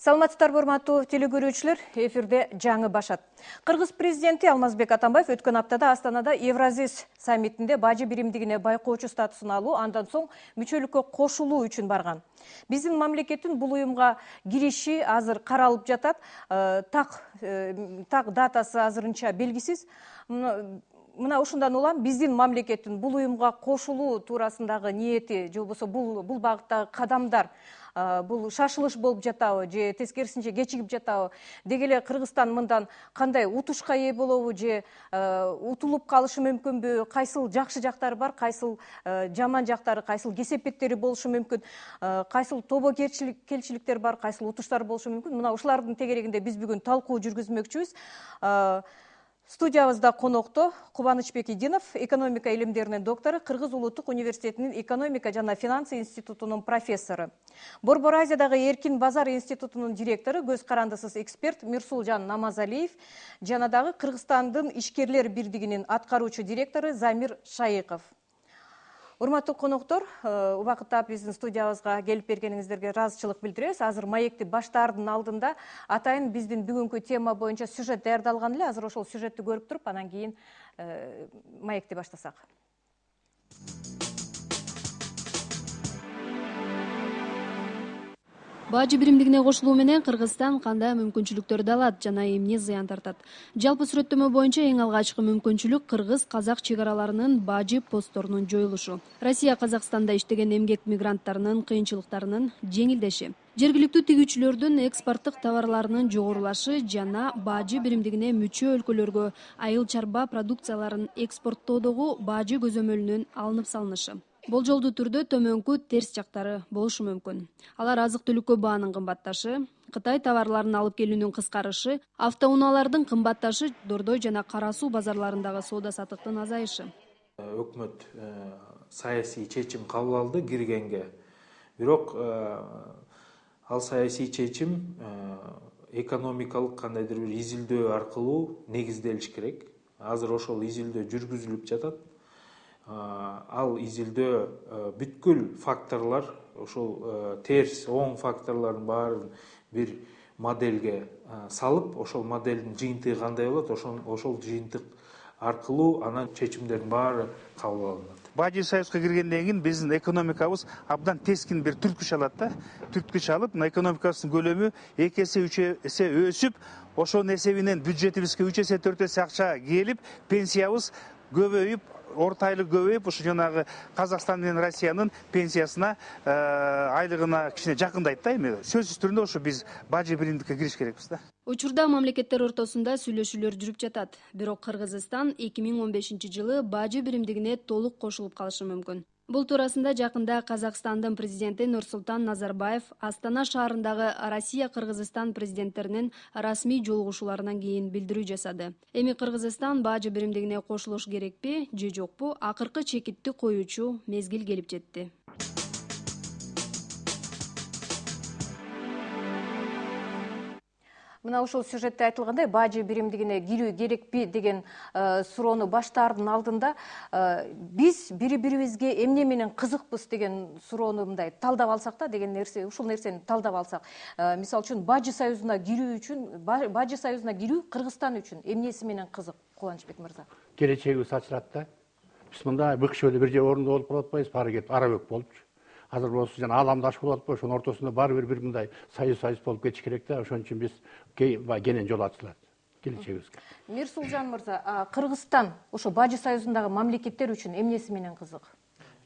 Саламатсыздарбы, урматтуу телекөрүүчүлөр, эфирде жаңы башат. Кыргыз президенти Алмазбек Атамбаев өткөн аптада Астанада Евразис саммитинде бажы биримдигине байкоочу статусун алуу, андан соң мүчөлүккө кошулуу үчүн барган. Биздин мамлекеттин бул уюмга кириши азыр каралып жатат. Так датасы азырынча белгисиз. Мына ушундан улам биздин мамлекеттин бул уюмга кошулуу туурасындагы ниети, же болбосо бул багыттагы кадамдар бул шашылыш болуп жатабы, же тескерисинче кечигип жатабы? Деги эле Кыргызстан мындан кандай утушка ээ болобу, же утулуп калышы мүмкүнбү? Кайсыл жакшы жактары бар, кайсыл жаман жактары, кайсыл кесепеттери болушу мүмкүн? Кайсыл тобокелчиликтер бар, кайсыл утуштар болушу мүмкүн? Мына ушулардын тегерегинде биз бүгүн талкуу жүргүзмөкчүбүз. Студиябызда конокто Кубанычбек Идинов, экономика илимдеринин доктору, Кыргыз улуттук университетинин экономика жана финансы институтунун профессору. Борбор Азиядагы эркин базар институтунун директору, көз карандысыз эксперт Мирсулжан Намазалиев жана дагы Кыргызстандын ишкерлер бирдигинин аткаруучу директору Замир Шайыков. Урматтуу коноктор, убакытта биздин студиябызга келип бергениңиздерге ыраазычылык билдиребиз. Азыр маекти баштаардын алдында атайын биздин бүгүнкү тема боюнча сюжет даярдалган эле. Азыр ошол сюжетти көрүп туруп, анан кийин маекти баштасак. Бажы биримдигине кошулуу менен Кыргызстан кандай мүмкүнчүлүктөрдү алат жана эмне зыян тартат? Жалпы сүрөттөмө боюнча эң алгачкы мүмкүнчүлүк кыргыз-казак чек араларынын бажы постторунун жоюлушу. Россия Казакстанда иштеген эмгек мигранттарынын кыйынчылыктарынын жеңилдеши. Жергиликтүү тигүүчүлөрдүн экспорттук товарларынын жогорулашы жана бажы биримдигине мүчө өлкөлөргө айыл чарба продукцияларын экспорттоодогу бажы көзөмөлүнүн алынып салынышы. Болжолдуу түрдө төмөнкү терс жактары болушу мүмкүн. Алар азык-түлүккө баанын кымбатташы, Кытай товарларын алып келүүнүн кыскарышы, автоунаалардын кымбатташы, Дордой жана Кара Суу базарларындагы соода-саттыктын азайышы. Өкмөт саясий чечим кабыл алды киргенге. Бирок ал саясий чечим экономикалык кандайдыр бир изилдөө аркылуу негизделиш керек. Азыр ошол изилдөө жүргүзүлүп жатат. Ал изилдөө бүткүл факторлор, ошол терс, оң факторлордун баарын бир модельге салып, ошол модельдин жыйынтыгы кандай болот, ошол жыйынтык аркылуу анан чечимдердин баары кабыл алынат. Бажы союзга киргенден кийин биздин экономикабыз абдан тескин бир түрткүч алат да. Түрткүч алып, мына экономикабыздын көлөмү 2 эсе 3 эсе өсүп, ошонун эсебинен бюджетибизге 3 эсе 4 эсе акча келип, пенсиябыз көбөйүп, орто айлык көбөйүп, ушу жанагы Казакстан менен Россиянын пенсиясына, айлыгына кичине жакындайт да. Эми сөзсүз түрүндө ошо биз бажы биримдикке кириш керекпиз да. Учурда мамлекеттер ортосунда сүйлөшүүлөр жүрүп жатат. Бирок Кыргызстан 2015-жылы бажы биримдигине толук кошулуп калышы мүмкүн. Бул туурасында жакында Казакстандын президенти Нурсултан Назарбаев Астана шаарындагы Россия-Кыргызстан президенттеринин расмий жолугушууларынан кийин билдирүү жасады. Эми Кыргызстан бажы биримдигине кошулуш керекпи же жокпу? Акыркы чекитти коюучу мезгил келип жетти. Мына ушул сюжетте айтылгандай, бажы биримдигине кирүү керекпи деген суроону баштаардын алдында биз бири-бирибизге эмне менен кызыкпыз деген суроону мындай талдап алсак да, деген нерсе, ушул нерсени талдап алсак. Мисалы үчүн бажы союзуна кирүү Кыргызстан үчүн эмнеси менен кызык, Кубанычбек мырза? Келечегибиз ачылат да. Биз мындай быкчыбөлө бир же орунда болуп калып атпайбыз, баары кетип арабөк болупчу. Азыр болсо жана ааламда аш болуп атпайбы, ошонун ортосунда баары бир мындай союз болуп кетиш керек да. Ошон үчүн биз кенен жол ачылат келечегибизге. Мирсулжан мырза, Кыргызстан ошо бажы союзундагы мамлекеттер үчүн эмнеси менен кызык?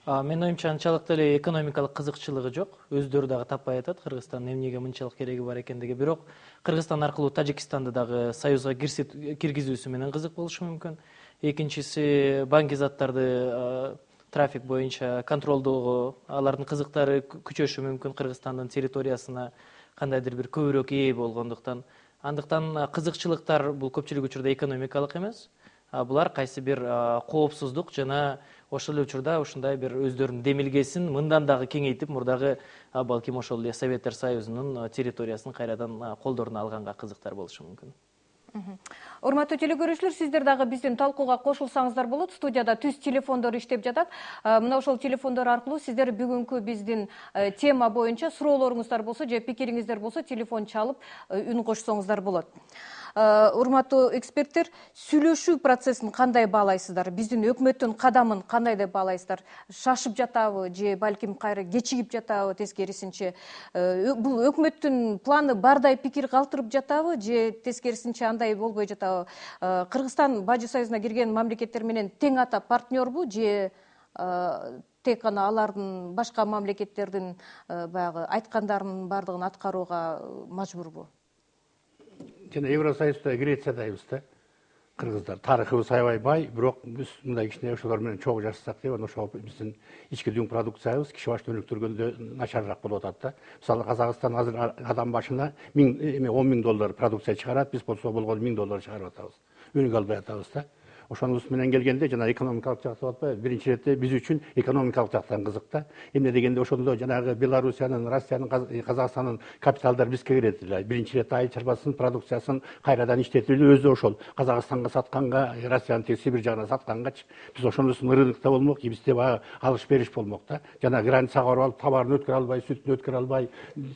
Менин оюмча анчалык деле экономикалык кызыкчылыгы жок. Өздөрү дагы таппай атат Кыргызстандын эмнеге мынчалык кереги бар экендиги. Бирок Кыргызстан аркылуу Тажикстанды дагы союзга киргизүүсү менен кызык болушу мүмкүн. Экинчиси, банки заттарды трафик боюнча контролдоого алардын кызыктары күчөшү мүмкүн. Кыргызстандын территориясына кандайдыр бир көбүрөөк ээ болгондуктан. Андыктан кызыкчылыктар бул көпчүлүк учурда экономикалык эмес. Булар кайсы бир коопсуздук жана ошол эле учурда ушундай бир өздөрүнүн демилгесин мындан дагы кеңейтип, мурдагы балким ошол эле Советтер Союзунун территориясын кайрадан колдоруна алганга кызыктар болушу мүмкүн. Урматтуу телекөрүүчүлөр, сиздер дагы биздин талкууга кошулсаңыздар болот. Студияда түз телефондор иштеп жатат. Мына ошол телефондор аркылуу сиздер бүгүнкү биздин тема боюнча суроолоруңуздар болсо же пикириңиздер болсо телефон чалып үн кошсоңуздар болот. Урматтуу эксперттер, сүйлөшүү процессин кандай баалайсыздар? Биздин өкмөттүн кадамын кандай деп баалайсыздар? Шашып жатабы же балким кайра кечигип жатабы, тескерисинче? Бул өкмөттүн планы бардай пикир калтырып жатабы же тескерисинче андай болбой жатабы? Кыргызстан Бажы Союзуна кирген мамлекеттер менен тең ата партнербу же тек гана алардын башка мамлекеттердин баягы айткандарынын бардыгын аткарууга мажбурбу? Жана Евросоюзда Грециядайбыз да. Кыргыздар тарыхыбыз аябай бай, бирок биз мындай кичине ошолор менен чогуу жашасак деп, ошол биздин ички дүң продукциябыз киши башына өнүктүргөндө начарыраак болуп атат да. Мисалы Казакстан азыр адам башына $10,000 продукция чыгарат, биз болсо болгону $1,000 чыгарып атабыз. Өнүгө албай атабыз да. Ошонус менен келгенде жана экономикалык жакты болуп атпайбы? Биринчи иретте биз үчүн экономикалык жактан кызык да. Эмне дегенде ошондо жанагы Белоруссиянын, Россиянын, Казакстандын капиталдары бизге кирет эле. Биринчи иретте айыл чарбасын, продукциясын кайрадан иштетип эле өзү ошол Казакстанга сатканга, Россиянын тек Сибирь жагына саткангачы биз ошонусун рынокто болмок, бизде баягы алыш бериш болмок да. Жана границага барып алып товарын өткөрө албай, сүтүн өткөрө албай,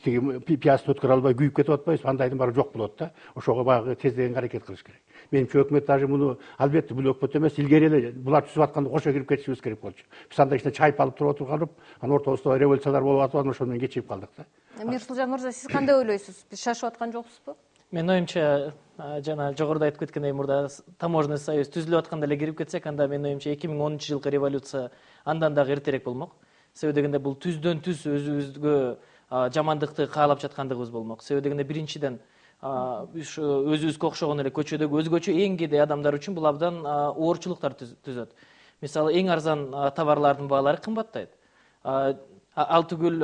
тиги пиясын өткөрө албай күйүп кетип атпайбызбы? Андайдын баары жок болот да. Ошого баягы тездеген аракет кылыш керек. Менимче өкмөт даже муну албетте бул өкмөт эмес, илгери эле булар түзүп атканда кошо кирип кетишибиз керек болчу. Биз андай кичине чайып алып туруп отурганып, анын ортосунда революциялар болуп атып, анан ошол менен кечигип калдык да. Мирсулжан мырза, сиз кандай ойлойсуз? Биз шашып аткан жокпузбу? Менин оюмча, жана жогоруда айтып кеткендей, мурда таможенный союз түзүлүп атканда эле кирип кетсек, анда менин оюмча 2010-жылкы революция андан дагы эртерээк болмок. Себеби дегенде бул түздөн түз өзүбүзгө жамандыкты каалап жаткандыгыбыз болмок. Себеби дегенде биринчиден өзүбүзгө окшогон эле көчөдөгү өзгөчө эң кедей адамдар үчүн бул абдан оорчулуктар түзөт. Мисалы, эң арзан товарлардын баалары кымбаттайт. Ал түгүл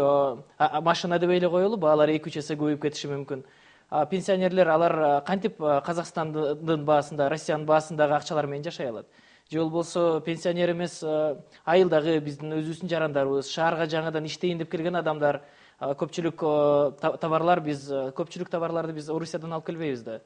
машина дебей эле коелу, баалары 2-3 эсе көбөйүп кетиши мүмкүн. Пенсионерлер алар кантип Казакстандын баасында, Россиянын баасындагы акчалар менен жашай алат? Же болбосо пенсионер эмес, айылдагы биздин өзүбүздүн жарандарыбыз, шаарга жаңадан иштейин деп келген адамдар, көпчүлүк товарларды биз Орусиядан алып келбейбиз да.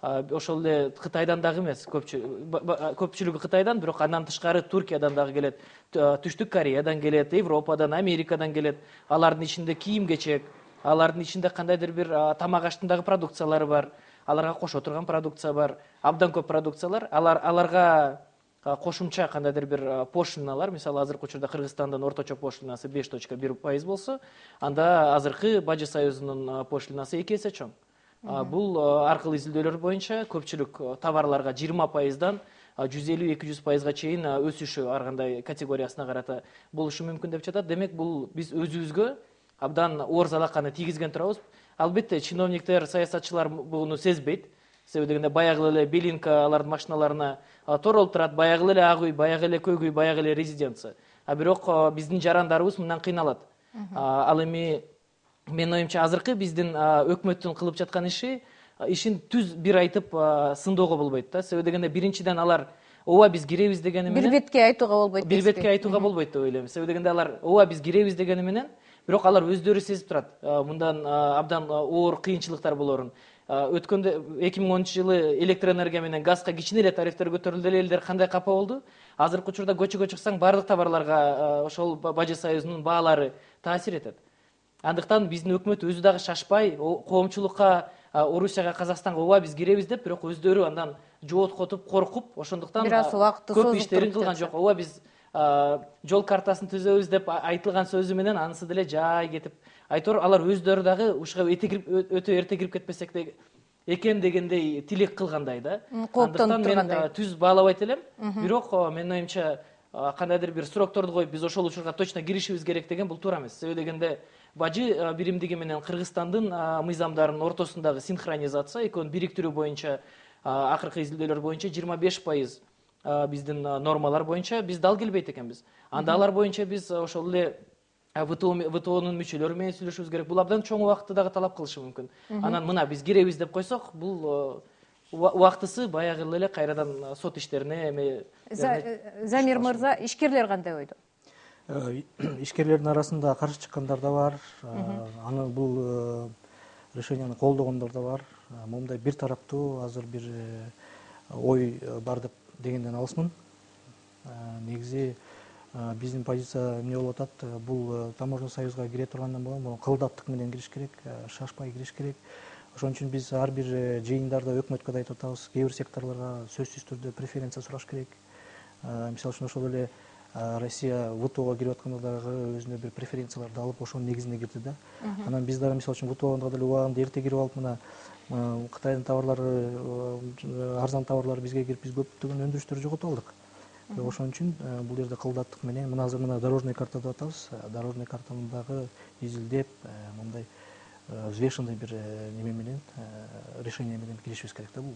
Ошол эле Кытайдан дагы эмес, көпчүлүгү Кытайдан, бирок андан тышкары Туркиядан дагы келет, Түштүк Кореядан келет, Европадан, Америкадан келет. Алардын ичинде кийим-кечек, алардын ичинде кандайдыр бир тамак аштын дагы продукциялары бар, аларга кошо турган продукция бар, абдан көп продукциялар. Аларга кошумча кандайдыр бир пошлиналар, мисалы азыркы учурда Кыргызстандын орточо пошлинасы 5.1% болсо, анда азыркы Бажы Союзунун пошлинасы 2 эсе чоң. Бул аркылуу изилдөөлөр боюнча көпчүлүк товарларга 20%дан 150-200%га чейин өсүшү ар кандай категориясына карата болушу мүмкүн деп жатат. Демек, бул биз өзүбүзгө абдан оор залаканы тийгизген турабыз. Албетте, чиновниктер, саясатчылар буну сезбейт. Себеби дегенде баягы эле Белинка алардын машиналарына торолуп турат, баягы эле ак үй, баягы эле көк үй, баягы эле резиденция. Бирок биздин жарандарыбыз мындан кыйналат. Ал эми менин оюмча азыркы биздин өкмөттүн кылып жаткан ишин түз бир айтып сындоого болбойт да. Себеби дегенде биринчиден алар ооба биз киребиз дегени менен бир бетке айтууга болбойт. Бир бетке айтууга болбойт деп ойлойм. Себеби дегенде алар ооба биз киребиз дегени менен, бирок алар өздөрү сезип турат. Мындан абдан оор кыйынчылыктар болорун. Өткөндө 2010-жылы электроэнергия менен газга кичине эле тарифтер көтөрүлдү эле, элдер кандай капа болду. Азыркы учурда көчөгө чыксаң баардык товарларга ошол Бажы Союзунун баалары таасир этет. Андыктан биздин өкмөт өзү дагы шашпай, коомчулукка, Орусияга, Казакстанга ооба биз киребиз деп, бирок өздөрү андан жооткотуп, коркуп, ошондуктан көп иштерин кылган жок. Ооба биз жол картасын түзөбүз деп айтылган сөзү менен анысы деле жай кетип, айтор алар өздөрү дагы ушуга өтө эрте кирип кетпесек экен дегендей тилек кылгандай да. Андыктан мен түз баалабайт элем. Бирок менин оюмча кандайдыр бир срокторду коюп биз ошол учурга точно киришибиз керек деген бул туура эмес. Себеби дегенде Бажы биримдиги менен Кыргызстандын мыйзамдарынын ортосундагы синхронизация, экөөнүн бириктирүү боюнча, акыркы изилдөөлөр боюнча 25% биздин нормалар боюнча биз дал келбейт экенбиз. Анда алар боюнча биз ошол эле ВТОнун мүчөлөрү менен сүйлөшүбүз керек. Бул абдан чоң убакытты дагы талап кылышы мүмкүн. Анан мына биз киребиз деп койсок, бул убактысы баягы эле кайрадан сот иштерине Замир мырза, ишкерлер кандай ойдо? Ишкерлердин арасында каршы чыккандар да бар, аны бул решенияны колдогондор да бар. Момундай бир тараптуу азыр бир ой бар деп дегенден алысмын. Негизи биздин позиция эмне болуп атат, бул таможня союзга кире тургандан булган кылдаттык менен кириш керек, шашпай кириш керек. Ошон үчүн биз ар бир жыйындарда өкмөткө да айтып атабыз, кээ бир секторлорго сөзсүз түрдө преференция сураш керек. Мисалы үчүн ошол эле Россия ВТОга кирип атканда дагы өзүнө бир преференцияларды алып, ошонун негизинде кирди да. Анан биз дагы мисалы үчүн ВТОга деле убагында эрте кирип алып, мына Кытайдын товарлары, арзан товарлар бизге кирип, биз көптөгөн өндүрүштөрдү жоготуп алдык. Ошон үчүн бул жерде кылдаттык менен мына азыр дорожный карта деп атабыз. Дорожный картаны дагы изилдеп, мындай взвешенный бир неме менен, решение менен киришибиз керек да бул.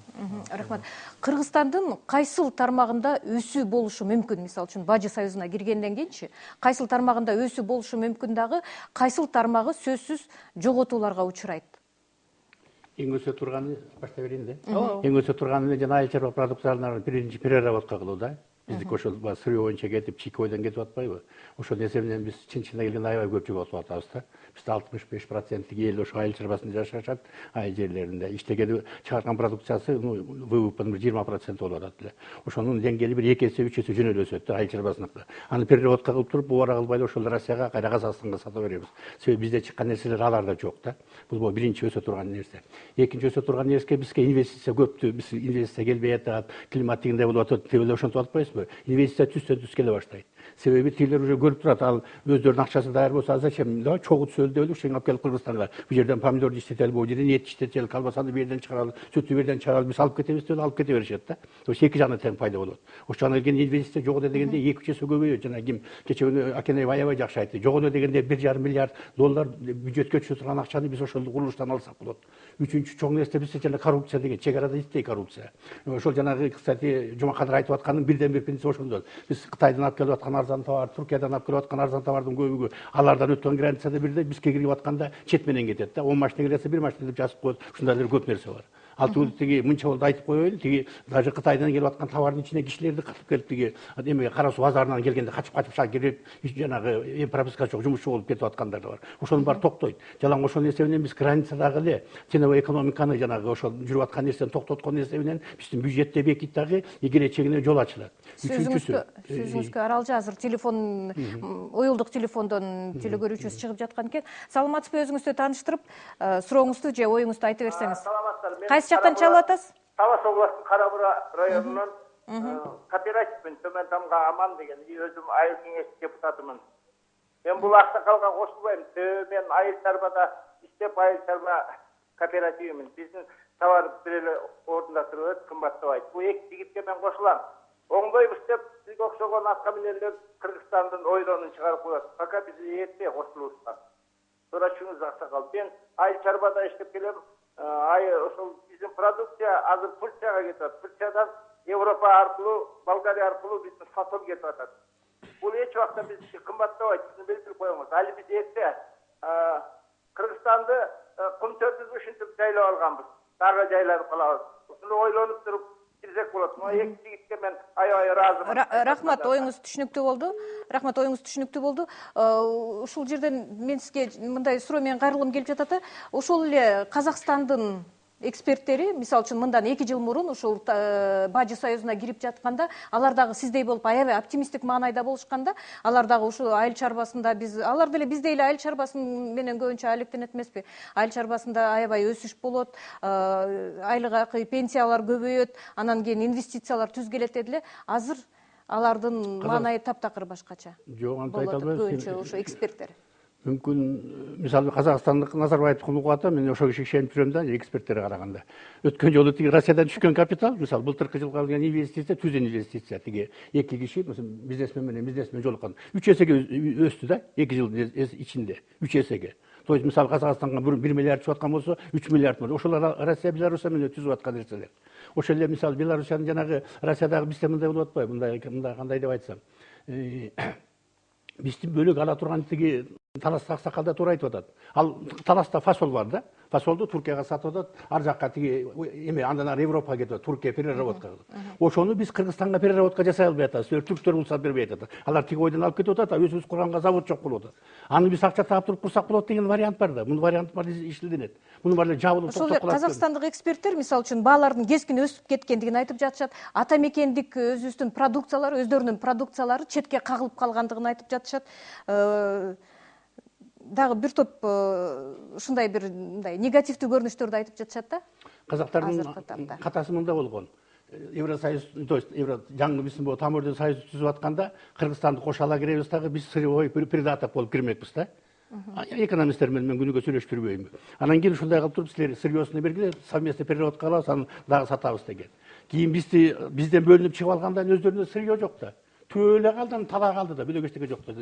Рахмат. Кыргызстандын кайсыл тармагында өсүү болушу мүмкүн? Мисалы үчүн Бажы союзуна киргенден кийинчи кайсыл тармагында өсүү болушу мүмкүн, дагы кайсыл тармагы сөзсүз жоготууларга учурайт? Эң өсө турганы башта берейин да. Эң өсө турганы жана айыл чарба продукцияларын биринчи переработка кылуу да. Биздики ошол сырье боюнча кетип, чийкойдон кетип атпайбы? Ошол эсебинен биз чын-чынына келгенде аябай көп жоготуп атабыз да. Бизде 65% эл ошо айыл чарбасында жашашат, айыл жерлеринде. Иштеген чыгарган продукциясы ВВПнын 20% болуп атат эле. Ошонун деңгээли бир 2 эсе 3 эсе жөнөдө өсөт да айыл чарбасыныкы. Аны переработка кылып туруп, убара кылбай ошол Россияга, кайра Казакстанга сата беребиз. Себеби бизде чыккан нерселер аларда жок да. Бул биринчи өсө турган нерсе. Экинчи өсө турган нерсе бизге инвестиция көптү, биз инвестиция келбей атат, климат дегенде болуп атат, деп эле ошентип атпайбызбы? Инвестиция түз келе баштайт. Себеби тилер уже көрүп турат, ал өздөрүнүн акчасы даяр болсо зачем да чогуу түсөлү деп эле алып келип Кыргызстанга. Бул жерден помидорду иштетели, бул жерден эт иштетели, колбасаны бу жерден чыгаралы, сүттү бу жерден чыгаралы, биз алып кетебиз деп алып кете беришет да. Ошо эки жагынан тең пайда болот. Ошол жагынан келген инвестиция жогону дегенде 2-3 эсе көбөйөт. Жана ким кече күнү Акенеев аябай жакшы айтты. Жогону дегенде 1,5 миллиард доллар бюджетке түшө турган акчаны биз ошол курулуштан алсак болот. Үчүнчү чоң нерсе бизде жана коррупция деген, чек арада иштей коррупция. Ошол жанагы, кстати, Жумакадыр айтып аткандын бирден бир принципи ошондо. Биз Кытайдан алып келип аткан арзан товар, Туркиядан алып келип аткан арзан товардын көбүгү алардан өткөн границада бирде, бизге кирип атканда чет менен кетет да. 10 машина кирсе 1 машина деп жазып коет. Ушундай эле көп нерсе бар. Ал тиги мынча болду айтып коелу, тиги даже Кытайдан келип аткан товардын ичине кишилерди катып келип тиги эмеге Кара суу базарынан келгенде качып кирип, жанагы прописка жок жумушчу болуп кетип аткандар да бар. Ошонун баары токтойт. Жалаң ошонун эсебинен биз границадагы эле теневой экономиканы жанагы ошол жүрүп аткан нерсени токтоткон эсебинен биздин бюджетте бекит дагы игеречегине жол ачылат. Сөзүңүзгө аралжы азыр телефон, уюлдук телефондон теле көрүүчүбүз чыгып жаткан экен. Саламатсызбы, өзүңүздү тааныштырып, сурооңузду же оюңузду айтып берсеңиз. Кайсы жактан чалып атасыз? Талас областынын Кара Бура районунан кооперативмин, Төмөн Тамга Аман деген, өзүм айыл кеңеши депутатымын. Мен бул аксакалга кошулбайм. Мен айыл чарбада иштеп, айыл чарба кооперативимин. Биздин товар бир эле ордунда турат, кымбаттабайт. Бул эки жигитке мен кошулам. Оңдойбуз деп сизге окшогон атка минерлер Кыргызстандын ойронун чыгарып коет. Пока биз эрте кошулубузга. Сурашыңыз аксакал. Мен айыл чарбада иштеп келем. Ошол биздин продукция азыр Турцияга кетип атат. Турциядан Европа аркылуу, Болгария аркылуу биздин фасол кетип атат. Бул эч убакта бизге кымбаттабайт, сиз билдирип коюңуз. Али биз эрте Кыргызстанды кум төртүзгө ушинтип жайлап алганбыз. Дагы жайланып калабыз. Ушуну ойлонуп туруп кирсек болот. Мына эки жигитке мен аябай ыраазымын. Рахмат, оюңуз түшүнүктүү болду. Рахмат, оюңуз түшүнүктүү болду. Ушул жерден мен сизге мындай суроо менен кайрылгым келип жатат. Ошол эле Казакстандын эксперттери, мисалы үчүн мындан 2 жыл мурун ушул Бажы союзуна кирип жатканда, алар дагы сиздей болуп аябай оптимисттик маанайда болушканда, алар дагы ушул айыл чарбасында алар деле биздей эле айыл чарбасы менен көбүнчө алектенет эмеспи? Айыл чарбасында аябай өсүш болот, айлык акы, пенсиялар көбөйөт, анан кийин инвестициялар түз келет дедиле. Азыр алардын маанайы таптакыр башкача. Жок, антип айта албайм. Көбүнчө ошо эксперттер. Мүмкүн, мисалы Казакстандык Назарбаевдин угуп мен ошого ишенип жүрөм да, эксперттерге караганда. Өткөн жолу тиги Россиядан түшкөн капитал, мисалы былтыркы жылга алган инвестиция, түз инвестиция, тиги эки киши, бизнесмен менен бизнесмен жолуккан 3 эсеге өстү да, 2 жыл ичинде, 3 эсеге. То есть, мисалы Казакстанга 1 миллиард түшүп аткан болсо, 3 миллиард болот. Ошолор Россия, Белоруссия менен түзүп аткан нерселер. Ошол эле мисалы Белоруссиянын жанагы Россиядагы бизде мындай болуп атпайбы? Мындай кандай деп айтсам, биздин бөлөк ала турган тиги Таласта ақсақалда туура айтып атат. Ал таласта фасол бар да. Фасолду Туркияга сатып атат. Ар жакка тиги эме андан ары Европага кетип атат. Туркия переработка. Ошону биз Кыргызстанга переработка жасай албай атабыз. Түрктөр рұқсат бербей атат. Алар тиги ойдон алып кетип атат, өзүбүз курганга завод жок болуп атат. Аны биз акча таап туруп курсак болот деген вариант бар да. Бул вариант бар иштелинет. Муну баары жабылып Ошол токтоп калат. казакстандык эксперттер мисалы үчүн баалардын кескин өсүп кеткендигин айтып жатышат. Ата мекендик өзүбүздүн продукциялары, өздөрүнүн продукциялары четке кагылып калгандыгын айтып жатышат. Дагы бир топ ушундай бир мындай негативдүү көрүнүштөрдү айтып жатышат да. Казактардын катасы мында болгон. Евросоюз, то есть жаңы биздин бул тамырдын союз түзүп атканда Кыргызстанды кошо ала киребиз дагы биз сырьевой предатор болуп кирмекпиз да. Экономисттер менен мен күнүгө сүйлөшүп жүрбөйм. Анан кийин ушундай кылып туруп силер сырьёсуну бергиле, совместно переработка кылабыз, аны дагы сатабыз деген. Кийин бизден бөлүнүп чыгып алгандан өздөрүнө сырьё жок да. Түбө эле калды, анан тала калды да, бөлөк эчтеке жок да.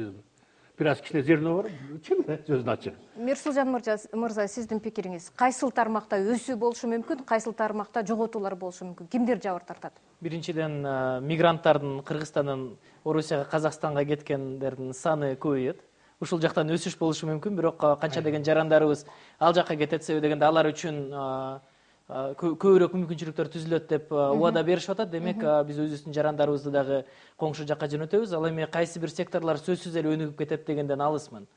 Бир аз кичине зерно бар, чын сөзүн ачык. Мирсулжан мырза, сиздин пикириңиз кайсыл тармакта өсүү болушу мүмкүн, кайсыл тармакта жоготуулар болушу мүмкүн? Кимдер жабыр тартат? Биринчиден, мигранттардын Кыргызстандан Орусияга, Казакстанга кеткендердин саны көбөйөт. Ушул жактан өсүш болушу мүмкүн, бирок канча деген жарандарыбыз ал жакка кетет, себеби дегенде алар үчүн көбүрөөк мүмкүнчүлүктөр түзүлөт деп убада беришип атат. Демек, биз өзүбүздүн жарандарыбызды дагы коңшу жакка жөнөтөбүз. Ал эми кайсы бир секторлор сөзсүз эле өнүгүп кетет дегенден алысмын.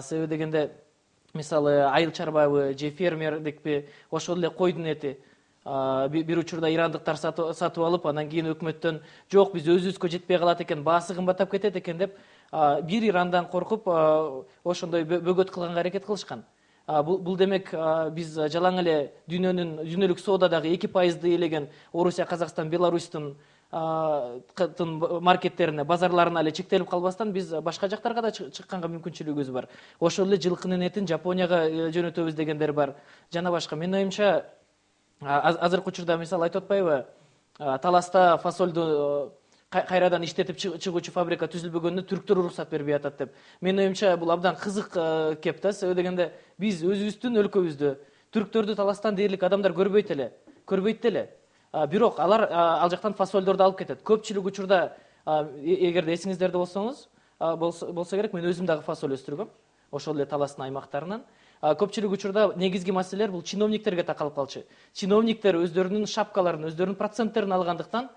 Себеби дегенде, мисалы, айыл чарбабы же фермердикпи, ошол эле койдун эти бир учурда ирандыктар сатып алып, анан кийин өкмөттөн жок, биз өзүбүзгө жетпей калат экен, баасы кымбаттап кетет экен деп, бир ирандан коркуп, ошондой бөгөт кылганга аракет кылышкан. Бул демек биз жалаң эле дүйнөлүк соодадагы 2% элеген Орусия, Казакстан, Беларустун маркеттерине, базарларына эле чектелип калбастан биз башка жактарга да чыкканга мүмкүнчүлүгүбүз бар. Ошол эле жылкынын этин Жапонияга жөнөтөбүз дегендер бар. Жана башка. Менин оюмча, азыркы учурда мисалы айтып атпайбы, таласта фасолду кайрадан иштетип чыгуучу фабрика түзүлбөгөнүнө түрктөр уруксат бербей атат деп. Менин оюмча, бул абдан кызык кеп да, себеби дегенде биз өзүбүздүн өлкөбүздө түрктөрдү таластан дээрлик адамдар көрбөйт эле. Бирок алар ал жактан фасолдорду алып кетет. Көпчүлүк учурда, эгерде эсиңиздерде болсо керек, мен өзүм дагы фасол өстүргөм, ошол эле таластын аймактарынан. Көпчүлүк учурда бул маселелер бул чиновниктерге такалып калчу. Чиновниктер өздөрүнүн шапкаларын, өздөрүнүн проценттерин алгандыктан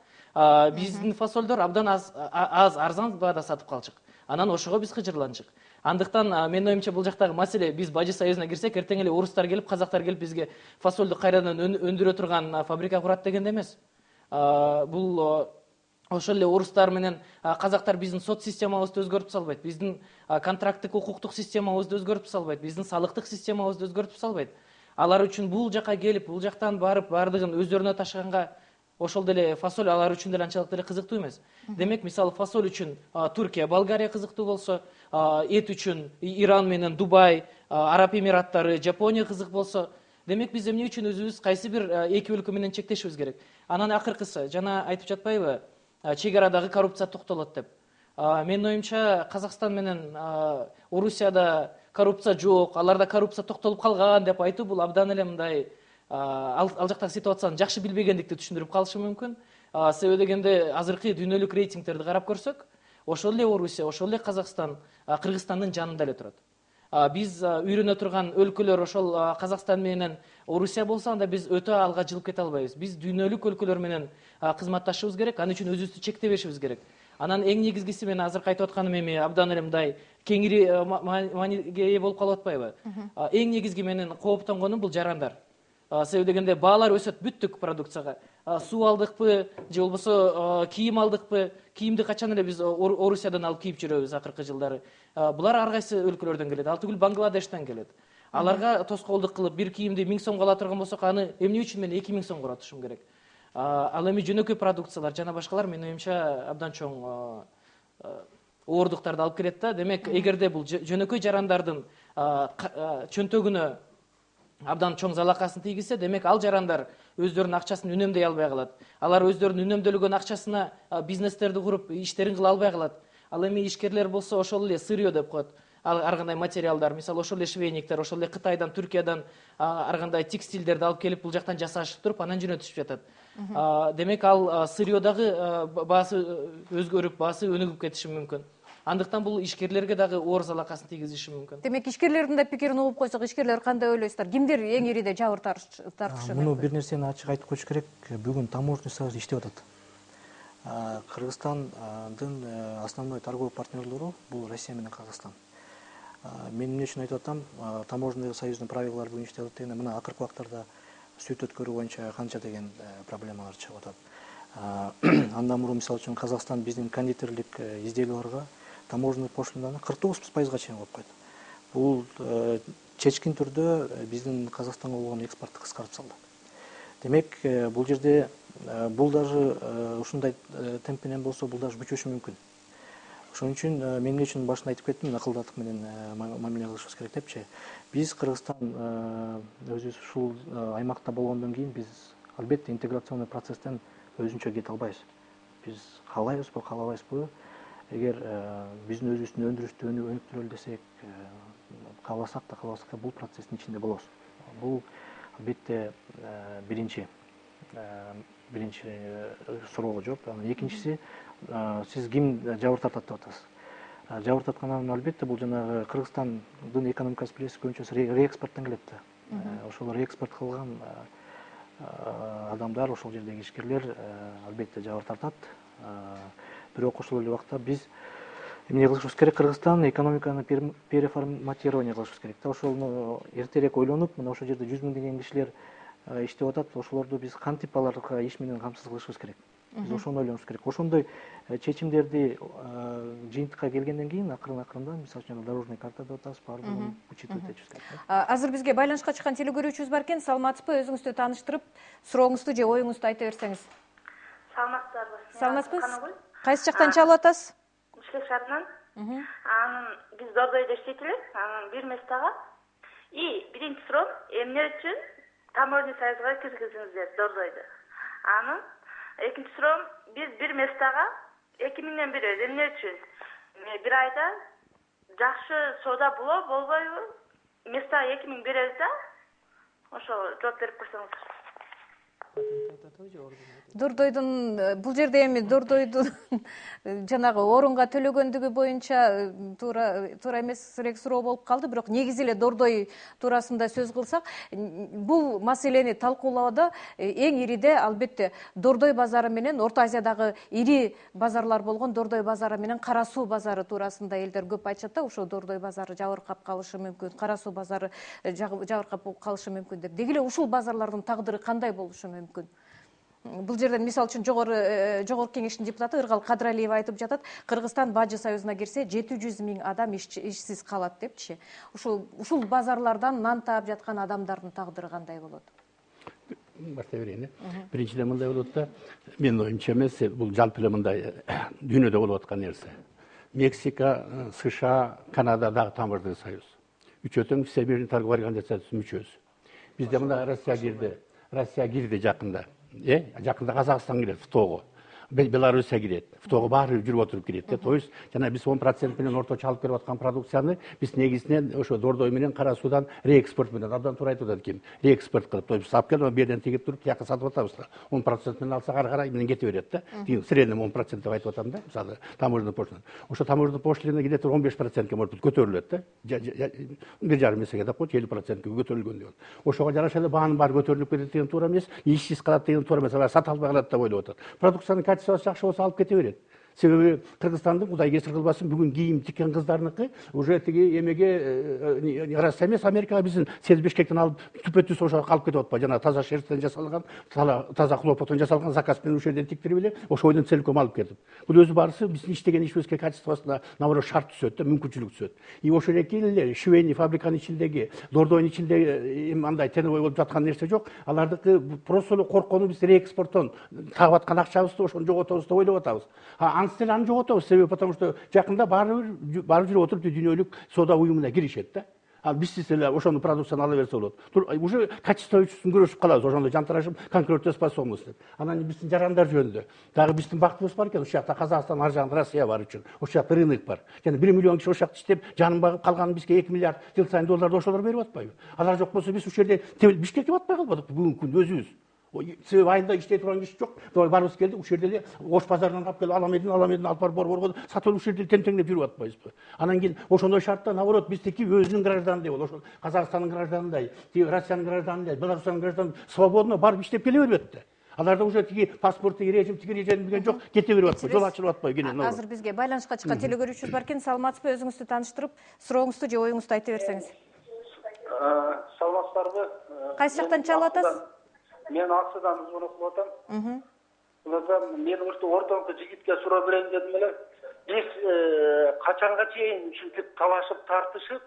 биздин фасолдор абдан арзан баада сатып калчык. Анан ошого биз кыжырланчык. Андыктан менин оюмча бул жактагы маселе, биз Бажы союзуна кирсек, эртең эле орустар келип, казактар келип бизге фасолду кайрадан өндүрө турган фабрика курат дегенде эмес. Бул ошол эле орустар менен казактар биздин сот системабызды өзгөртүп салбайт, биздин контракттык укуктук системабызды өзгөртүп салбайт, биздин салыктык системабызды өзгөртүп салбайт. Алар үчүн бул жакка келип, бул жактан барып, бардыгын өздөрүнө ташыганга ошол деле фасоль алар үчүн деле анчалык деле кызыктуу эмес. Демек, мисалы, фасоль үчүн Туркия, Болгария кызыктуу болсо, эт үчүн Иран менен Дубай, Араб Эмираттары, Жапония кызык болсо, демек биз эмне үчүн өзүбүз кайсы бир эки өлкө менен чектешибиз керек. Анан акыркысы, жана айтып жатпайбы, чек арадагы коррупция токтолот деп. Менин оюмча, Казакстан менен Орусияда коррупция жок, аларда коррупция токтолуп калган деп айтуу бул абдан эле мындай ал жактагы ситуацияны жакшы билбегендикти түшүндүрүп калышы мүмкүн. Себеби дегенде азыркы дүйнөлүк рейтингтерди карап көрсөк, ошол эле Орусия, ошол эле Казакстан Кыргызстандын жанында эле турат. Биз үйрөнө турган өлкөлөр ошол Казакстан менен Орусия болсо, анда биз өтө алга жылып кете албайбыз. Биз дүйнөлүк өлкөлөр ал кызматташыбыз керек, аны үчүн өзүбүздү чектебешибиз керек. Анан эң негизгиси, мен азыркы айтып атканым эми абдан эле мындай кеңири мааниге ээ болуп калып атпайбы? Эң негизги менин кооптонгонум бул жарандар. Себеби дегенде баалар өсөт бүттүк продукцияга. Суу алдыкпы, же болбосо кийим алдыкпы? Кийимди качан эле биз Орусиядан алып кийип жүрөбүз акыркы жылдары. Булар ар кайсы өлкөлөрдөн келет, ал түгүл Бангладештен келет. Аларга тоскоолдук кылып, бир кийимди 1000 сомго ала турган болсок, аны эмне үчүн мен 2000 сомго уратышым керек? Ал эми жөнөкөй продукциялар жана башкалар, менин оюмча, абдан чоң оордуктарды алып келет да. Демек, эгерде бул жөнөкөй жарандардын чөнтөгүнө абдан чоң залакасын тийгизсе, демек ал жарандар өздөрүнүн акчасын үнөмдөй албай калат. Алар өздөрүнүн үнөмдөлгөн акчасына бизнестерди куруп, иштерин кыла албай калат. Ал эми ишкерлер болсо ошол эле сырьё деп коет. Ар кандай материалдар, мисалы ошол эле швейниктер, ошол эле Кытайдан, Түркиядан ар кандай текстилдерди алып келип, бул жактан жасашып туруп, анан жөнөтүшүп жатат. Демек, ал сырьёдагы баасы өзгөрүп, баасы өнүгүп кетиши мүмкүн. Андыктан бул ишкерлерге дагы оор залакасын тийгизиши мүмкүн. Демек ишкерлердин да пикирин угуп койсок, ишкерлер кандай ойлойсуздар? Кимдер эң ириде жабыр тартышы Муну мүмкүн? бир нерсени ачык айтып коюш керек. Бүгүн таможенный союз иштеп атат. Кыргызстандын основной торговый партнерлору бул Россия менен Казакстан. Мен эмне үчүн айтып атам? Таможенный союздун правилалары бүгүн иштеп атат дегенде мына акыркы убактарда сүт өткөрүү боюнча канча деген проблемалар чыгып атат. Андан мурун мисалы үчүн Казакстан биздин кондитерлик изделияларга таможенный пошлинаны 49% чейин коюп койду. Бул чечкин түрдө биздин Казакстанга болгон экспортты кыскартып салды. Демек, бул жерде бул даже ушундай темп менен болсо бул даже бүчүшү мүмкүн. Ошон үчүн мен эмне үчүн башында айтып кеттим, акылдатып менен мамиле кылышыбыз керек депчи. Биз Кыргызстан өзүбүз ушул аймакта болгондон кийин биз албетте интеграционный процесстен өзүнчө кете албайбыз. Биз каалайбызбы, каалабайбызбы? Эгер биздин өзүбүздүн өндүрүштү өнүктүрөлү десек, кааласак да каалабасак да бул процесстин ичинде болобуз. Бул албетте биринчи суроого жооп. Экинчиси, сиз ким жабыр тартат деп атасыз. Жабыр тарткандан албетте бул жанагы Кыргызстандын экономикасы билесиз көбүнчөсү реэкспорттон келет да. Ошол реэкспорт кылган адамдар, ошол жердеги ишкерлер албетте жабыр тартат. Бирок ошол эле убакта биз эмне кылышыбыз керек? Кыргызстан экономиканы переформатирование кылышыбыз керек да. Ошону эртерээк ойлонуп, мына ошол жерде 100 миң деген кишилер иштеп атат. Ошолорду биз кантип аларга иш менен камсыз кылышыбыз керек? Биз ошону ойлонушубуз керек. Ошондой чечимдерди жыйынтыкка келгенден кийин акырын-акырында, мисалы үчүн дорожный карта деп атабыз, баардыгын учитывать этишибиз керек. Азыр бизге байланышка чыккан телегөрүүчүбүз бар экен. Саламатсызбы? Өзүңүздү тааныштырып, сурооңузду же оюңузду айта берсеңиз. Саламатсыздарбы? Саламатсызбы? Кайсы жактан чалып атасыз? Шлек шаарынан. Биз Дордойдо иштейт элек, бир местага. И биринчи суроом, эмне үчүн таможенный союзга киргиздиңиздер Дордойду? Экинчи суроом, биз бир местага 2000-ден беребиз. Эмне үчүн? Бир айда жакшы соода болбойбу? Местага 2000 беребиз да? Ошол жооп берип койсоңуз. Дордойдун бул жерде эми Дордойдун жанагы орунга төлөгөндүгү боюнча туура эмесирээк суроо болуп калды, бирок негизи эле Дордой туурасында сөз кылсак, бул маселени талкуулоодо эң ириде албетте Дордой базары менен Орто Азиядагы ири базарлар болгон Дордой базары менен Кара Суу базары туурасында элдер көп айтышат да. Ошол Дордой базары жабыркап калышы мүмкүн, Кара Суу базары жабыркап калышы мүмкүн деп. Деги эле ушул базарлардын тагдыры кандай болушу мүмкүн? Бул жерден мисалы үчүн жогорку кеңештин депутаты Ыргал Кадралиева айтып жатат, Кыргызстан Бажы союзуна кирсе 700 миң адам ишсиз калат депчи. Ушул базарлардан нан таап жаткан адамдардын тагдыры кандай болот? Барта берейин. Биринчиден мындай болот да, менин оюмча эмес, бул жалпы эле мындай дүйнөдө болуп аткан нерсе. Мексика, США, Канада дагы таможенный союз. Үчөө тең Всемирный торговый организациясына мүчөбүз. Бизде мына Россия кирди жакында. Жакында Казакстан кирет, ФТОго. Белоруссия кирет. ФТОго баары жүрүп отуруп кирет. То есть, жана биз 10% менен орточо алып келип аткан продукцияны биз негизинен ошо Дордой менен Кара Суудан реэкспорт менен абдан туура айтып атат экен. Реэкспорт кылып, то есть алып келип берден тигип туруп, тияка сатып атабыз. 10% менен алсак ары карай менен кете берет да. Тиги средний 10% деп айтып атам да. Мисалы, таможенный пошлина. Ошо таможенный пошлина где-то 15%ке может көтөрүлөт да. 1,5 эсеге деп койчу, 50%ке көтөрүлгөн деп. Ошого жараша эле баанын баары көтөрүлүп кетет деген туура эмес, ишсиз калат деген туура эмес, сата албай калат деп ойлоп атат. Продукциянын качествосы жакшы болсо алып кете берет. Себеби Кыргызстандын Кудай кесир кылбасын бүгүн кийим тиккен кыздарныкы уже тиги эмеге Россия эмес Америкага биздин сез Бишкектен алып түпө-түз ошо алып кетип атпайбы? Жана таза шерсттен жасалган, таза хлопоттон жасалган заказ менен ошол жерден тиктирип эле ошол ойдон целиком алып кетип. Бул өзү барысы биздин иштеген ишибизге качествосуна наоборот шарт түзөт да, мүмкүнчүлүк түзөт. И ошол эле швейный фабриканын ичиндеги, Дордойдун ичинде андай тенебой болуп жаткан нерсе жок. Алардыкы просто эле коркону биз реэкспорттон таап аткан акчабызды ошону жоготобуз деп ойлоп атабыз. Анстен аны жоготобуз, себеби потому что жакында барып жүрүп отуруп дүйнөлүк соода уюмуна киришет да. Ал биз эле ошону продукцияны ала берсе болот. Уже качество үчүн күрөшүп калабыз, ошондо жантырашып конкурентная способность деп. Анан биздин жарандар жөнүндө дагы биздин бактыбыз бар экен. Ошол жакта Казакстан, ар жагында Россия бар үчүн. Ошол жакта рынок бар. Жана 1 миллион киши ошол жакта иштеп, жанын багып калган бизге 2 миллиард жыл сайын долларды ошолор берип атпайбы? Алар жок болсо биз ушул жерде Бишкекке батпай калбадык бүгүнкү күндө өзүбүз. Себеби айында иштей турган киши жок. Барыбыз келдик, ушул жерде эле Ош базарынан алып келип алам един алып барып борборго сатып ушул жерде тем-теңдеп жүрүп атпайбызбы? Анан кийин ошондой шартта наоборот биздики өзүнүн гражданы бол, ошол Казакстандын гражданындай, Россиянын гражданындай, Беларусьтун гражданы свободно барып иштеп келе бербейт да. Аларда уже тиги паспорт режим, тиги режим деген жок, кете берип атпайбы, жол ачылып атпайбы кенен. Азыр бизге байланышка чыккан телекөрүүчүбүз бар экен. Саламатсызбы? Өзүңүздү тааныштырып, сурооңузду же оюңузду айта берсеңиз. Саламатсыздарбы? Кайсы жактан чалып атасыз? Мен Аксыдан звонок кылып атам. Мен ушул ортоңку жигитке суроо берейин дедим эле. Биз качанга чейин ушинтип талашып, тартышып,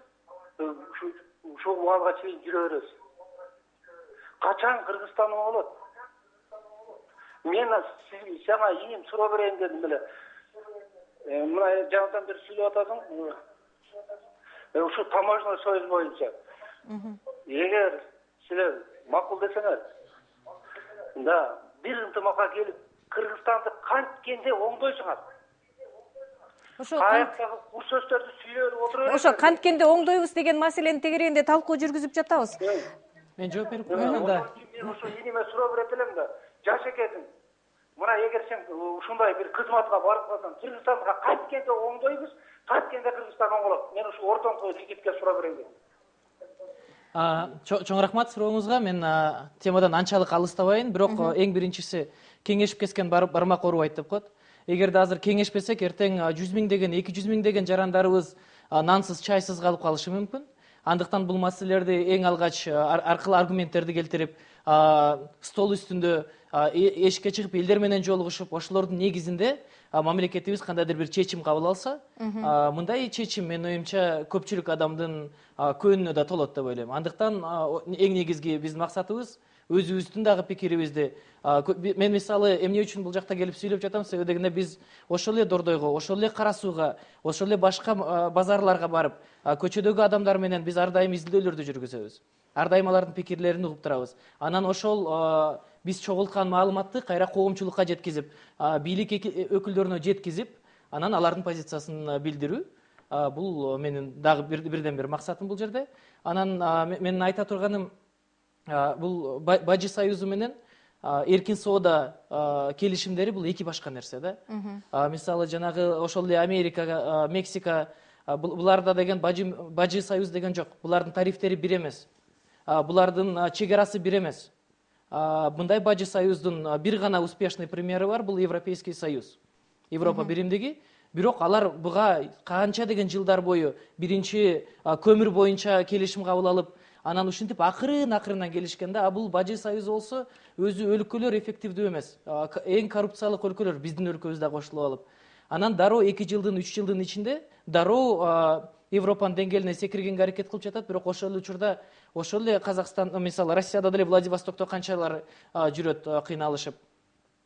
ушул убалга чейин жүрө беребиз. Качан Кыргызстан болот? Мен сага ийим суроо берейин дедим эле. Мына жаңадан бери сүйлөп атасың. Ушу таможенный союз боюнча. Эгер силер макул десеңер, да, бир ынтымакка келип, Кыргызстанды канткенде оңдой чыгат. Каяктагы кур сөздөрдү сүйлөп отуруп. Ошо канткенде оңдойбуз деген маселени тегерегинде талкуу жүргүзүп жатабыз. Мен жооп берип коеюн да. Мен ошо иниме суроо берет элем да. Жаш экенсиң. Мына эгер сен ушундай бир кызматка барып калсаң, Кыргызстанга канткенде оңдойбуз, канткенде Кыргызстан оңголот. Мен ушу ортоңку жигитке суроо берейин дедим. Чоң рахмат сурооңузга. Мен темадан анчалык алыстабайын, бирок эң биринчиси кеңешип кескен бармак оорубайт деп коет. Эгерде азыр кеңешпесек, эртең 100 миңдеген, 200 миңдеген жарандарыбыз нансыз, чайсыз калып калышы мүмкүн. Андыктан бул маселелерди эң алгач аркылуу аргументтерди келтирип, стол үстүндө эшикке чыгып элдер менен жолугушуп, ошолордун негизинде мамлекетибиз кандайдыр бир чечим кабыл алса, мындай чечим менин оюмча көпчүлүк адамдын көңүлүнө да толот деп ойлойм. Андыктан эң негизги биздин максатыбыз өзүбүздүн дагы пикирибизди. Мен мисалы эмне үчүн бул жакта келип сүйлөп жатам, себеби дегенде биз ошол эле Дордойго, ошол эле Кара Сууга, ошол эле башка базарларга барып, көчөдөгү адамдар менен биз ар дайым изилдөөлөрдү жүргүзөбүз. Ар дайым алардын пикирлерин угуп турабыз. Анан ошол биз чогулткан маалыматты кайра коомчулукка жеткизип, бийлик өкүлдөрүнө жеткизип, анан алардын позициясын билдирүү. Бул менин дагы бирден бир максатым бул жерде. Анан менин айта турганым, бул Бажы союзу менен эркин соода келишимдери бул эки башка нерсе да. Мисалы жанагы ошол эле Америка, Мексика, буларда деген Бажы союз деген жок. Булардын тарифтери бир эмес. Булардын чегарасы бир эмес. Мындай Бажы союздун бир гана успешный примери бар, бул Европейский союз. Европа биримдиги. Бирок алар буга канча деген жылдар бою биринчи көмүр боюнча келишим кабыл алып, анан ушинтип акырынан келишкен да. Бул Бажы союзу болсо өзү өлкөлөр эффективдүү эмес. Эң коррупциялык өлкөлөр биздин өлкөбүздө кошулуп алып. Анан дароо 2 жылдын 3 жылдын ичинде дароо Европанын деңгээлине секиргенге аракет кылып жатат. Бирок ошол учурда ошол эле Казакстан, мисалы Россияда деле Владивостокто канчалар жүрөт кыйналышып.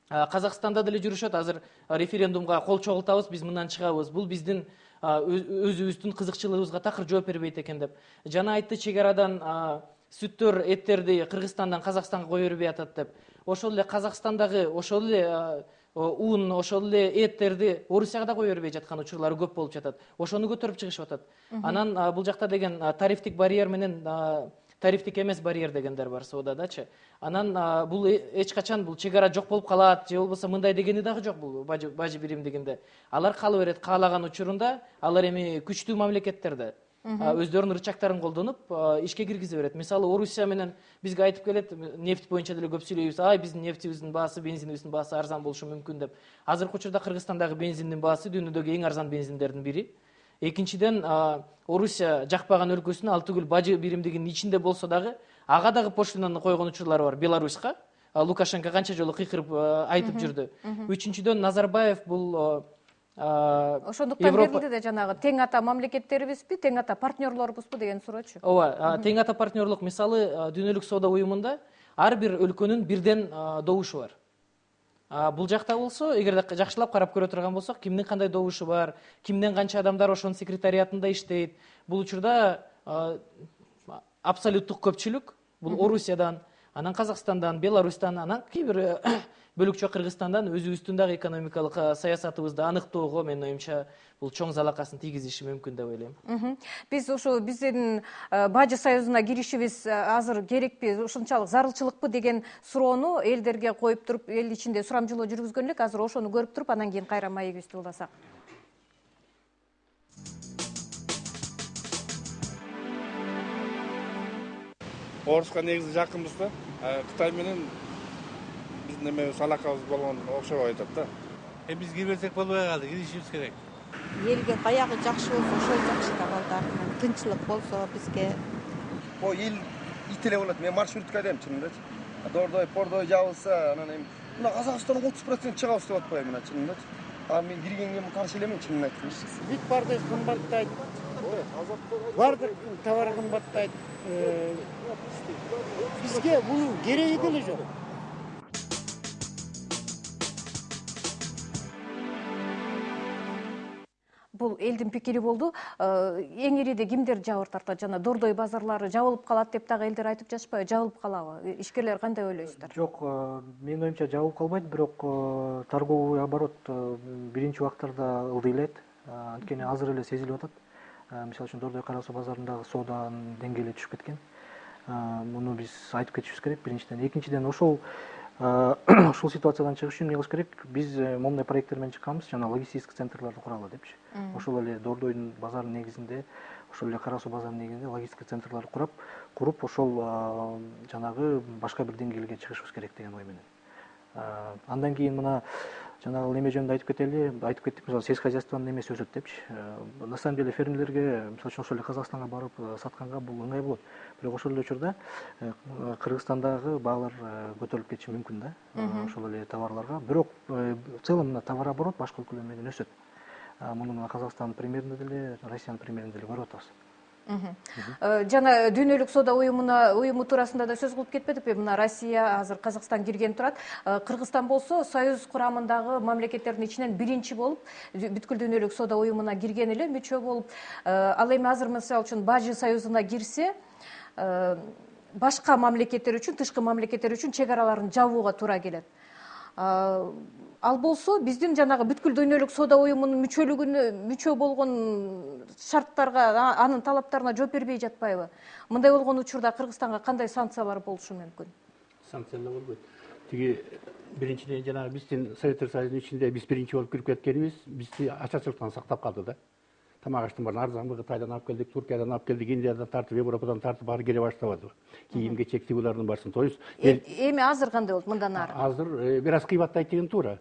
Казакстанда деле жүрүшөт. Азыр референдумга кол чогултабыз, биз мындан чыгабыз. Бул биздин өзүбүздүн кызыкчылыгыбызга такыр жооп бербейт экен деп. Жана айтты, чегарадан сүттөр, эттерди Кыргызстандан Казакстанга кое бербей атат деп. Ошол эле Казакстандагы ошол эле ун, ошол эле эттерди Орусияга да кое бербей жаткан учурлары көп болуп жатат. Ошону көтөрүп чыгышып атат. Анан бул жакта деген тарифтик барьер менен тарифтик эмес барьер дегендер бар соодадачы. Анан бул эч качан бул чегара жок болуп калат, же болбосо мындай дегени дагы жок бул Бажы биримдигинде. Алар кала берет, каалаган учурунда алар эми күчтүү мамлекеттерде өздөрүнүн рычагтарын колдонуп ишке киргизе берет. Мисалы Орусия менен бизге айтып келет, нефть боюнча деле көп сүйлөйбүз. Биздин нефтибиздин баасы, бензинибиздин баасы арзан болушу мүмкүн деп. Азыркы учурда Кыргызстандагы бензиндин баасы дүйнөдөгү эң арзан бензиндердин бири. Экинчиден, Орусия жакпаган өлкөсүнө ал түгүл Бажы биримдигинин ичинде болсо дагы, ага дагы пошлинаны койгон учурлары бар. Беларуська Лукашенко канча жолу кыйкырып айтып жүрдү. Үчүнчүдөн, Назарбаев бул ошондуктан берилди да жанагы тең ата мамлекеттерибизби, тең ата партнерлорубузбу деген суроочу. Ооба, тең ата партнерлук, мисалы Дүйнөлүк соода уюмунда ар бир өлкөнүн бирден добушу бар. Бул жакта болсо, эгерде жакшылап карап көрө турган болсок, кимдин кандай добушу бар, кимден канча адамдар ошонун секретариатында иштейт. Бул учурда абсолюттук көпчүлүк бул Орусиядан, анан Казакстандан, Беларустан, анан кээ бир бөлүкчө Кыргызстандан өзүбүздүн дагы экономикалык саясатыбызды аныктоого менин оюмча бул чоң залакасын тийгизиши мүмкүн деп ойлойм. Биз ошо биздин Бажы союзуна киришибиз азыр керекпи, ушунчалык зарылчылыкпы деген суроону элдерге коюп туруп, эл ичинде сурамжылоо жүргүзгөн элек. Азыр ошону көрүп туруп, анан кийин кайра маегибизди уласак. Орусқа негізі жақынбыз да. Қытай менен биздин эме салакабыз болгон окшобой атат да. Biz girmesek болбой калды, киришибиз керек. Элге каягы жакшы болсо, ошол жакшы да балдарына. Тынчылык болсо бизге. О эл ителе болот. Мен маршрутка айдайм чынындачы. Дордой, пордой жабылса, анан эми мына Казакстанга 30% чыгабыз деп атпайбы мына чынындачы. Мен киргенге каршы элемин чынын айтканда. Бүт барды кымбаттайт. Бардык товар кымбаттайт. Бизге бунун кереги деле жок. Бул элдин пикири болду. Эң ириде кимдер жабыр тартат? Жана Дордой базарлары жабылып калат деп дагы элдер айтып жатышпайбы? Жабылып калабы? Ишкерлер кандай ойлойсуздар? Жок, менин оюмча жабылып калбайт, бирок торговый оборот биринчи убактарда ылдый элет. Анткени азыр эле сезилип атат. Мисалы үчүн Дордой Кара Суу базарындагы сооданын деңгээли түшүп кеткен. Муну биз айтып кетишибиз керек биринчиден. Экинчиден ошол ситуациядан чыгыш үчүн эмне кылыш керек? Биз момундай проекттер менен чыкканбыз, жана логистический центрларды куралы депчи. Ошол эле Дордойдун базарынын негизинде, ошол эле Кара Суу базарынын негизинде логистика центрларды куруп, ошол жанагы башка бир деңгээлге чыгышыбыз керек деген ой менен. Андан кийин мына жанагы неме жөнүндө айтып кеттик, мисалы сельскохозяйствонун немеси өсөт депчи. На самом деле фермерлерге, мисалы үчүн ошол эле Казакстанга барып сатканга бул оңой болот. Бирок ошол эле учурда Кыргызстандагы баалар көтөрүлүп кетиши мүмкүн да. Ошол эле товарларга. Бирок в целом мына товарооборот башка өлкөлөр менен өсөт. Муну мына Казакстандын примеринде деле, Россиянын примеринде деле көрүп атабыз. Жана дүйнөлүк соода уюму туурасында да сөз кылып кетпедикпи? Мына Россия азыр Казакстан кирген турат. Кыргызстан болсо союз курамындагы мамлекеттердин ичинен биринчи болуп, бүткүл дүйнөлүк соода уюмуна кирген эле, мүчө болуп. Ал эми азыр мисалы үчүн Бажы союзуна кирсе, башка мамлекеттер үчүн, тышкы мамлекеттер үчүн чек араларын жабууга туура келет. Ал болсо биздин жанагы бүткүл дүйнөлүк соода уюмунун мүчө болгон шарттарга, анын талаптарына жооп бербей жатпайбы? Мындай болгон учурда Кыргызстанга кандай санкциялар болушу мүмкүн? Санкциялар болбойт. Тиги биринчиден жанагы биздин Советтер Союзунун ичинде биз биринчи болуп кирип кеткенибиз бизди ачарчылыктан сактап калды да. Тамак аштын баарын арзанбы Кытайдан алып келдик, Туркиядан алып келдик, Индиядан тартып, Европадан тартып баары келе баштабады. Кийимге чектүү булардын барсын. То есть эми азыр кандай болду мындан ары? Азыр бир аз кыйбаттайт деген туура.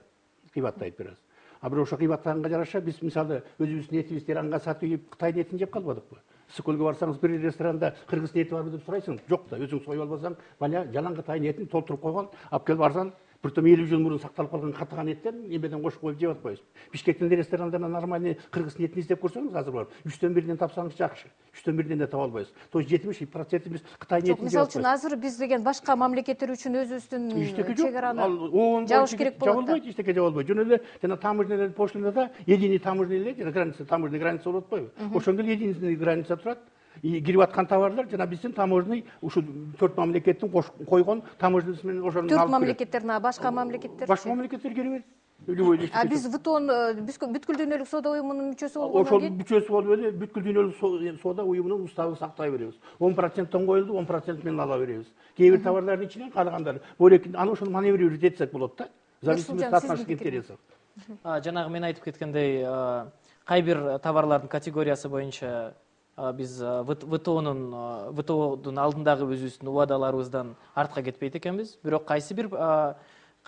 Кыйбаттайт бир аз. Бирок ошо кыйбаттаганга жараша биз мисалы өзүбүздүн этибизди Иранга сатып ийип Кытайдын этин жеп калбадыкпы? Сыкөлгө барсаңыз бир ресторанда кыргыз эти барбы деп сурайсың. Жок да, өзүң союп албасаң, баля жалаң Кытайдын этин толтуруп койгон, алып келип арзан, притом 50 жыл мурун сакталып калган катаган эттен эмеден кошуп коюп жеп атпайбыз. Бишкектин ресторандарында нормальный кыргыздын этин издеп көрсөңүз азыр барып, 3төн 1ден тапсаңыз жакшы. 3төн 1ден да таба албайсыз. То есть 70% биз Кытайдын этин жеп атпайбыз. Мисалы үчүн азыр биз деген башка мамлекеттер үчүн өзүбүздүн чек араны жабыш керек болот. Жабылбайт, эчтеке жабылбайт. Жөн эле жана таможня пошлинада единый таможня эле, жана граница, таможня граница болуп атпайбы? Ошондо эле единый граница турат. Кирип аткан товарлар жана биздин таможный ушу 4 мамлекеттин койгон таможнясы менен ошонун 4 мамлекеттерин, башка мамлекеттер? Башка мамлекеттер кире берет. Биз ВТО бүткүл дүйнөлүк соода уюмунун мүчөсү болгондон кийин ошол мүчөсү болуп эле бүткүл дүйнөлүк соода уюмунун уставын сактай беребиз. 10%тон коюлду, 10% менен ала беребиз. Кээ бир товарлардын ичинен калгандары бөлөк аны ошону маневрировать этсек болот да. Зависимость от наших интересов. Жанагы мен айтып кеткендей, кай бир товарлардын категориясы боюнча биз ВТОдун алдындагы өзүбүздүн убадаларыбыздан артка кетпейт экенбиз. Бирок кайсы бир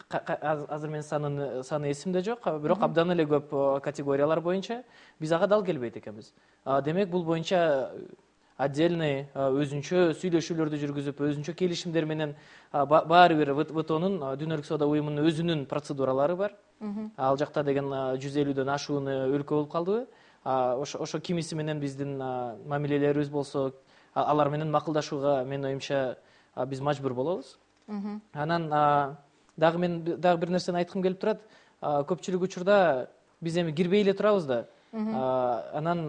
азыр мен саны эсимде жок, бирок абдан эле көп категориялар боюнча биз ага дал келбейт экенбиз. Демек бул боюнча отдельный өзүнчө сүйлөшүүлөрдү жүргүзүп, өзүнчө келишимдер менен баары бир ВТОнун дүйнөлүк соода уюмунун өзүнүн процедуралары бар. Ал жакта деген 150дөн ашуун өлкө болуп калдыбы? Ошо кимиси менен биздин мамилелерибиз болсо, алар менен макулдашууга мен оюмча биз мажбур болобуз. Анан дагы бир нерсени айткым келип турат. Көпчүлүк учурда биз эми кирбей эле турабыз да. Анан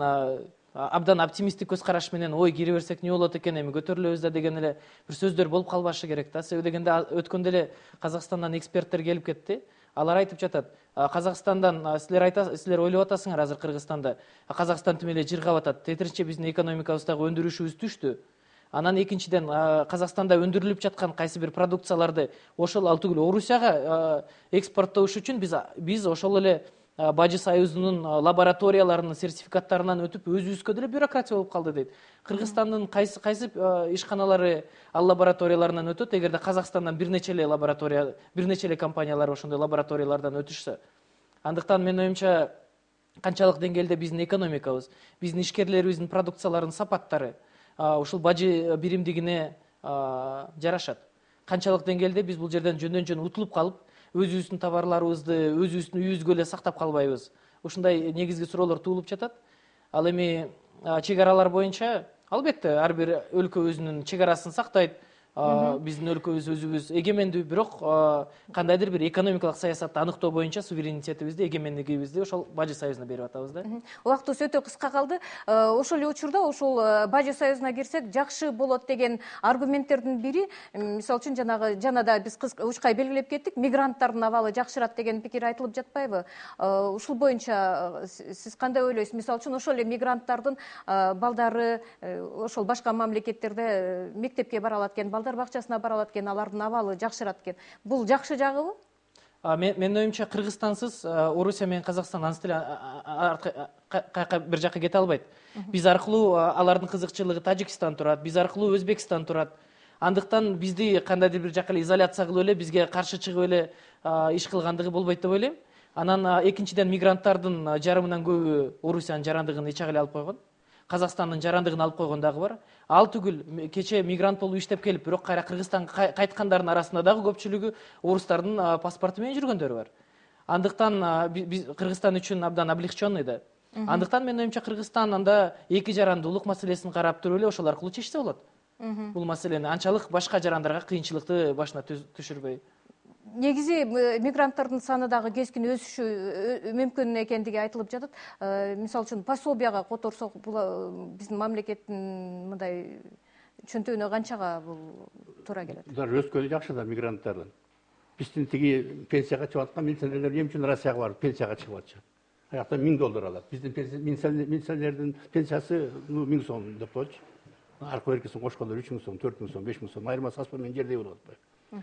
абдан оптимисттик көз караш менен ой кире берсек эмне болот экен, эми көтөрүлөбүз да деген эле бир сөздөр болуп калбашы керек да. Себеби дегенде өткөндө эле Казакстандан эксперттер келип кетти. Алар айтып жатат, Казакстандан силер ойлоп атасыңар азыр Кыргызстанда Казакстан тим эле жыргап атат. Тетиринче биздин экономикабыздагы өндүрүшүбүз түштү. Анан экинчиден Казакстанда өндүрүлүп жаткан кайсы бир продукцияларды ошол ал түгүл Орусияга экспорттош үчүн биз ошол эле Бажы Союзунун лабораторияларынын сертификаттарынан өтүп өзүбүзгө деле бюрократия болуп калды дейт. Кыргызстандын кайсы ишканалары ал лабораторияларынан өтөт, эгерде Казакстандан бир нече эле компаниялар ошондой лабораториялардан өтүшсө. Андыктан менин оюмча канчалык деңгээлде биздин экономикабыз, биздин ишкерлерибиздин продукцияларынын сапаттары ушул бажы биримдигине жарашат. Канчалык деңгээлде биз бул жерден жөндөн-жөн утулуп калып, өзүбүздүн товарларыбызды өзүбүздүн үйүбүзгө эле сактап калбайбыз. Ушундай негизги суроолор туулуп жатат. Ал эми чек-аралар боюнча албетте ар бир өлкө өзүнүн чек-арасын сактайт. Биздин өлкөбүз өзүбүз эгемендүү, бирок кандайдыр бир экономикалык саясатты аныктоо боюнча суверенитетибизди, эгемендигибизди ошол Бажы Союзуна берип атабыз да. Убактыбыз өтө кыска калды. Ошол эле учурда ошол Бажы Союзуна кирсек жакшы болот деген аргументтердин бири, мисалы үчүн жанада биз учкай белгилеп кеттик, мигранттардын абалы жакшырат деген пикир айтылып жатпайбы? Ушул боюнча сиз кандай ойлойсуз? Мисалы үчүн ошол эле мигранттардын балдары ошол башка мамлекеттерде мектепке бара алат экен, балдар бакчасына бара алат экен, алардын абалы жакшырат экен. Бул жакшы жагыбы? Менин оюмча Кыргызстансыз Орусия менен Казакстан анысы деле бир жакка кете албайт. Биз аркылуу алардын кызыкчылыгы Тажикстан турат, биз аркылуу Өзбекстан турат. Андыктан бизди кандайдыр бир жакка эле изоляция кылып эле бизге каршы чыгып эле иш кылгандыгы болбойт деп ойлойм. Анан экинчиден мигранттардын жарымынан көбү Орусиянын жарандыгын эч эле алып койгон. Казакстандын жарандыгын алып койгон дагы бар. Ал түгүл кече мигрант болуп иштеп келип, бирок кайра Кыргызстанга кайткандардын арасында дагы көпчүлүгү орустардын паспорту менен жүргөндөр бар. Андыктан биз Кыргызстан үчүн абдан облегченный да. Андыктан менин оюмча Кыргызстан анда эки жарандуулук маселесин карап туруп эле ошол аркылуу чечсе болот. Бул маселени анчалык башка жарандарга кыйынчылыкты башына түшүрбөй. Негизи мигранттардын саны дагы кескин өсүшү мүмкүн экендиги айтылып жатат. Мисалы үчүн пособияга которсок, бул биздин мамлекеттин мындай чөнтөгүнө канчага бул туура келет? Булар өскөнү жакшы да мигранттардын. Биздин тиги пенсияга чыгып аткан милиционерлер эмне үчүн Россияга барып пенсияга чыгып атышат? Аякта $1000 алат. Биздин милиционерлердин пенсиясы 1000 сом деп коелучу. Аркы беркесин кошкондо 3000 сом, 4000 сом, 5000 сом айырмасы аспан менен жердей болуп атпайбы?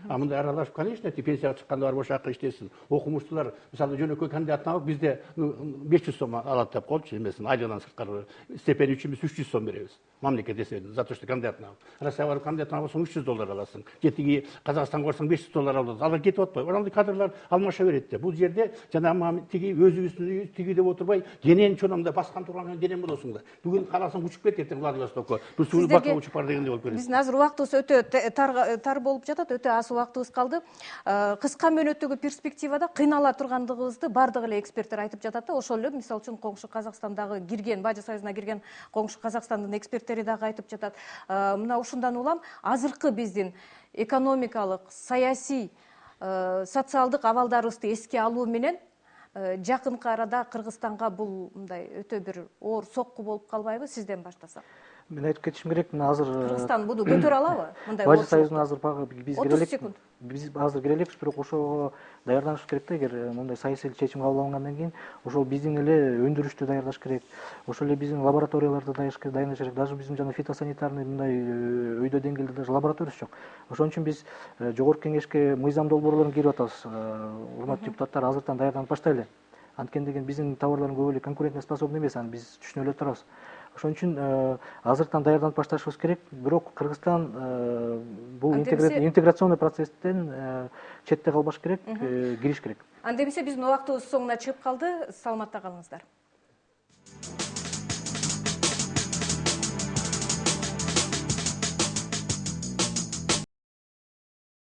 Мындай аралашып, конечно, пенсияга чыкканда бар бошакка иштесин. Окумуштуулар, мисалы жөнөкөй кандидатын алып, бизде 500 сом алат деп коелучу, эмесин айылынан сырткары степени үчүн биз 300 сом беребиз. Мамлекет эсебинен, за то, что кандидатын алып. Россияга барып кандидатын алсаң $300 аласың. Жетиги Казакстанга барсаң $500 алат. Алар кетип атпайбы? Ошондой кадрлар алмаша берет да. Бул жерде жанагы тиги өзүбүздүн үйүбүз тиги деп отурбай, денен чономда баскан турган денем болосуң да. Бүгүн кааласаң учуп кет, эртең Владивостокко. Бир суу бакка учуп бар дегендей болуп берет. Биздин азыр убактыбыз өтө тар болуп жатат, өтө аз убактыбыз калды. Кыска мөөнөттөгү перспективада кыйнала тургандыгыбызды бардык эле эксперттер айтып жатат да. Ошол эле мисалы үчүн коңшу Казакстандагы кирген, Бажы Союзуна кирген коңшу Казакстандын эксперттери дагы айтып жатат. Мына ушундан улам азыркы биздин экономикалык, саясий, социалдык абалдарыбызды эске алуу менен жакынкы арада Кыргызстанга бул мындай өтө бир оор сокку болуп калбайбы? Сизден баштасак. Мен айтып кетишим керек, мына азыр Кыргызстан буну көтөрө алабы? Мындай Бажы Союзуна азыр биз 30 секунд. Биз азыр кире элекпиз, бирок ошого даярданышыбыз керек да. Эгер мындай саясий чечим кабыл алынгандан кийин, ошол биздин эле өндүрүштү даярдаш керек. Ошол эле биздин лабораторияларды даярдаш керек. Даже биздин жана фитосанитарный мындай өйдө деңгээлде даже лабораториясы жок. Ошон үчүн биз жогорку кеңешке мыйзам долбоорлорун кирип атабыз. Урматтуу депутаттар, азыртан даярданып баштайлы. Анткени деген биздин товарлардын көбү эле конкурентно способный эмес, аны биз түшүнүп эле турабыз. Ошон үчүн азыртан даярданып башташыбыз керек. Бирок Кыргызстан бул интеграционный процесстен четте калбаш керек, кириш керек. Анда эмесе биздин убактыбыз соңуна чыгып калды. Саламатта калыңыздар.